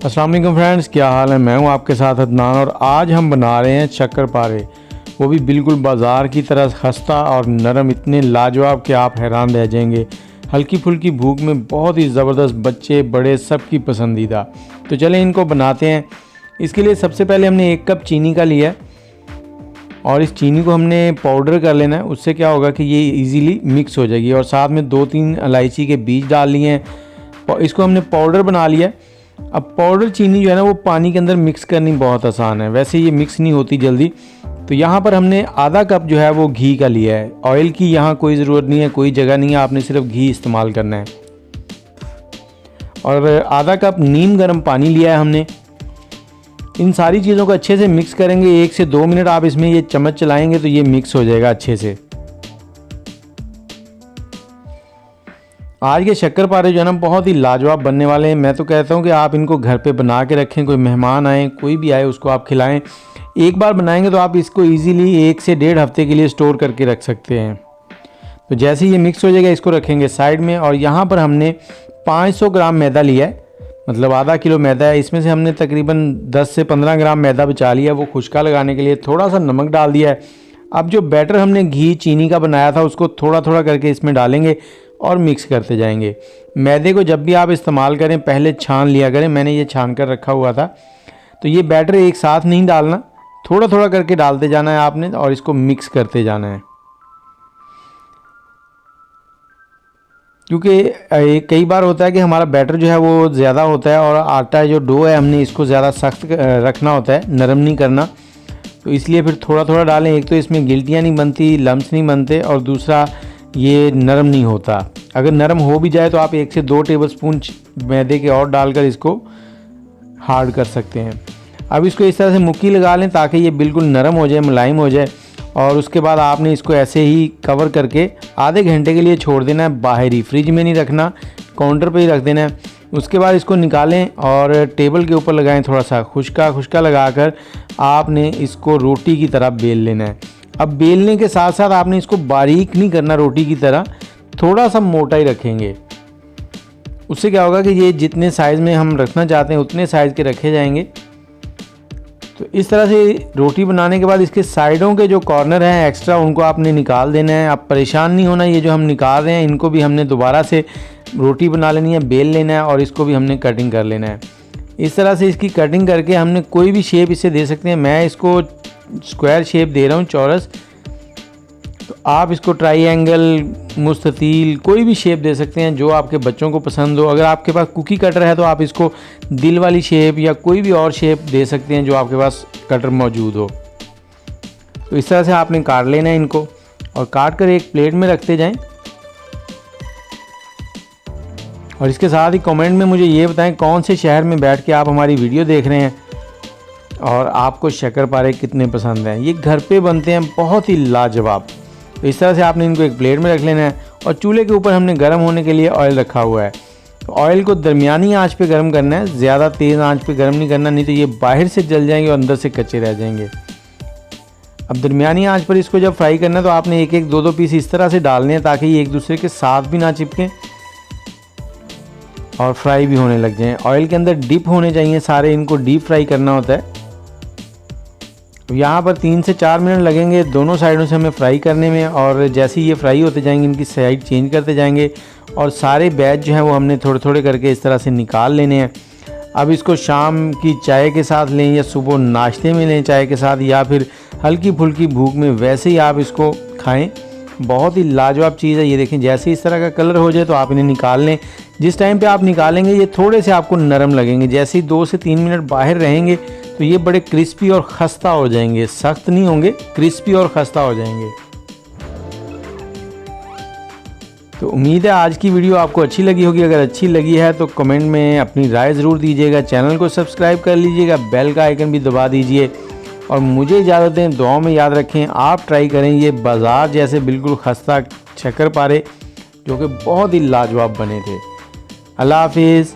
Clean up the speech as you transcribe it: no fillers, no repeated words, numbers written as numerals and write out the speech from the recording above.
अस्सलाम वालेकुम फ्रेंड्स, क्या हाल है। मैं हूं आपके साथ अदनान और आज हम बना रहे हैं शक्करपारे, वो भी बिल्कुल बाज़ार की तरह खस्ता और नरम, इतने लाजवाब कि आप हैरान रह जाएंगे। हल्की फुल्की भूख में बहुत ही ज़बरदस्त, बच्चे बड़े सबकी पसंदीदा। तो चलें इनको बनाते हैं। इसके लिए सबसे पहले हमने 1 कप चीनी का लिया है और इस चीनी को हमने पाउडर कर लेना है। उससे क्या होगा कि ये इजीली मिक्स हो जाएगी। और साथ में 2-3 इलायची के बीज डाल लिए हैं और इसको हमने पाउडर बना लिया है। अब पाउडर चीनी जो है ना, वो पानी के अंदर मिक्स करनी बहुत आसान है, वैसे ये मिक्स नहीं होती जल्दी। तो यहाँ पर हमने आधा कप जो है वो घी का लिया है। ऑयल की यहाँ कोई ज़रूरत नहीं है, कोई जगह नहीं है, आपने सिर्फ घी इस्तेमाल करना है। और आधा कप नीम गर्म पानी लिया है हमने। इन सारी चीज़ों को अच्छे से मिक्स करेंगे। 1 से 2 मिनट आप इसमें ये चम्मच चलाएंगे तो ये मिक्स हो जाएगा अच्छे से। आज के शक्करपारे जो है ना, बहुत ही लाजवाब बनने वाले हैं। मैं तो कहता हूँ कि आप इनको घर पे बना के रखें, कोई मेहमान आए, कोई भी आए, उसको आप खिलाएं। एक बार बनाएंगे तो आप इसको इजीली 1 से 1.5 हफ्ते के लिए स्टोर करके रख सकते हैं। तो जैसे ही ये मिक्स हो जाएगा, इसको रखेंगे साइड में। और यहाँ पर हमने 500 ग्राम मैदा लिया है, मतलब आधा किलो मैदा है। इसमें से हमने तकरीबन 10 से 15 ग्राम मैदा बचा लिया, वो खुशका लगाने के लिए। थोड़ा सा नमक डाल दिया है। अब जो बैटर हमने घी चीनी का बनाया था, उसको थोड़ा थोड़ा करके इसमें डालेंगे और मिक्स करते जाएंगे। मैदे को जब भी आप इस्तेमाल करें पहले छान लिया करें। मैंने ये छान कर रखा हुआ था। तो ये बैटर एक साथ नहीं डालना, थोड़ा थोड़ा करके डालते जाना है आपने और इसको मिक्स करते जाना है। क्योंकि कई बार होता है कि हमारा बैटर जो है वो ज़्यादा होता है और आटा जो डो है हमने इसको ज़्यादा सख्त रखना होता है, नरम नहीं करना। तो इसलिए फिर थोड़ा थोड़ा डालें। एक तो इसमें गिल्टियाँ नहीं बनती, लम्स नहीं बनते, और दूसरा ये नरम नहीं होता। अगर नरम हो भी जाए तो आप 1 से 2 टेबलस्पून मैदे के और डालकर इसको हार्ड कर सकते हैं। अब इसको इस तरह से मुक्की लगा लें ताकि ये बिल्कुल नरम हो जाए, मुलायम हो जाए। और उसके बाद आपने इसको ऐसे ही कवर करके आधे घंटे के लिए छोड़ देना है बाहर ही, फ्रिज में नहीं रखना, काउंटर पे ही रख देना है। उसके बाद इसको निकालें और टेबल के ऊपर लगाएं। थोड़ा सा खुशका लगाकर आपने इसको रोटी की तरह बेल लेना है। अब बेलने के साथ साथ आपने इसको बारीक नहीं करना रोटी की तरह, थोड़ा सा मोटा ही रखेंगे। उससे क्या होगा कि ये जितने साइज़ में हम रखना चाहते हैं उतने साइज़ के रखे जाएंगे। तो इस तरह से रोटी बनाने के बाद इसके साइडों के जो कॉर्नर हैं एक्स्ट्रा, उनको आपने निकाल देना है। आप परेशान नहीं होना, ये जो हम निकाल रहे हैं इनको भी हमने दोबारा से रोटी बना लेनी है, बेल लेना है और इसको भी हमने कटिंग कर लेना है। इस तरह से इसकी कटिंग करके हमने कोई भी शेप इसे दे सकते हैं। मैं इसको स्क्वायर शेप दे रहा हूँ, चौरस। तो आप इसको ट्राइएंगल, मुस्ततील, कोई भी शेप दे सकते हैं जो आपके बच्चों को पसंद हो। अगर आपके पास कुकी कटर है तो आप इसको दिल वाली शेप या कोई भी और शेप दे सकते हैं जो आपके पास कटर मौजूद हो। तो इस तरह से आपने काट लेना है इनको और काट कर एक प्लेट में रखते जाएं। और इसके साथ ही कमेंट में मुझे ये बताएं कौन से शहर में बैठ के आप हमारी वीडियो देख रहे हैं और आपको शक्करपारे कितने पसंद हैं। ये घर पे बनते हैं, बहुत ही लाजवाब। तो इस तरह से आपने इनको एक प्लेट में रख लेना है। और चूल्हे के ऊपर हमने गर्म होने के लिए ऑयल रखा हुआ है। तो ऑयल को दरमियानी आंच पे गर्म करना है, ज़्यादा तेज़ आंच पे गर्म नहीं करना, नहीं तो ये बाहर से जल जाएंगे और अंदर से कच्चे रह जाएंगे। अब दरमियानी आंच पर इसको जब फ्राई करना है तो आपने 1-1, 2-2 पीस इस तरह से डालने हैं ताकि ये एक दूसरे के साथ भी ना चिपकें और फ्राई भी होने लग जाएं। ऑयल के अंदर डिप होने चाहिए सारे, इनको डीप फ्राई करना होता है। यहाँ पर 3 से 4 मिनट लगेंगे दोनों साइडों से हमें फ्राई करने में। और जैसे ही ये फ्राई होते जाएंगे इनकी साइड चेंज करते जाएंगे और सारे बैच जो हैं वो हमने थोड़े थोड़े करके इस तरह से निकाल लेने हैं। अब इसको शाम की चाय के साथ लें या सुबह नाश्ते में लें चाय के साथ, या फिर हल्की फुल्की भूख में वैसे ही आप इसको खाएँ। बहुत ही लाजवाब चीज़ है। ये देखें, जैसे ही इस तरह का कलर हो जाए तो आप इन्हें निकाल लें। जिस टाइम पे आप निकालेंगे ये थोड़े से आपको नरम लगेंगे। जैसे ही 2 से 3 मिनट बाहर रहेंगे तो ये बड़े क्रिस्पी और खस्ता हो जाएंगे, सख्त नहीं होंगे, क्रिस्पी और खस्ता हो जाएंगे। तो उम्मीद है आज की वीडियो आपको अच्छी लगी होगी। अगर अच्छी लगी है तो कमेंट में अपनी राय ज़रूर दीजिएगा। चैनल को सब्सक्राइब कर लीजिएगा, बेल का आइकन भी दबा दीजिए और मुझे इजाज़त दें। दुआओं में याद रखें। आप ट्राई करें ये बाज़ार जैसे बिल्कुल खस्ता शक्करपारे जो कि बहुत ही लाजवाब बने थे। अल्लाह हाफिज़।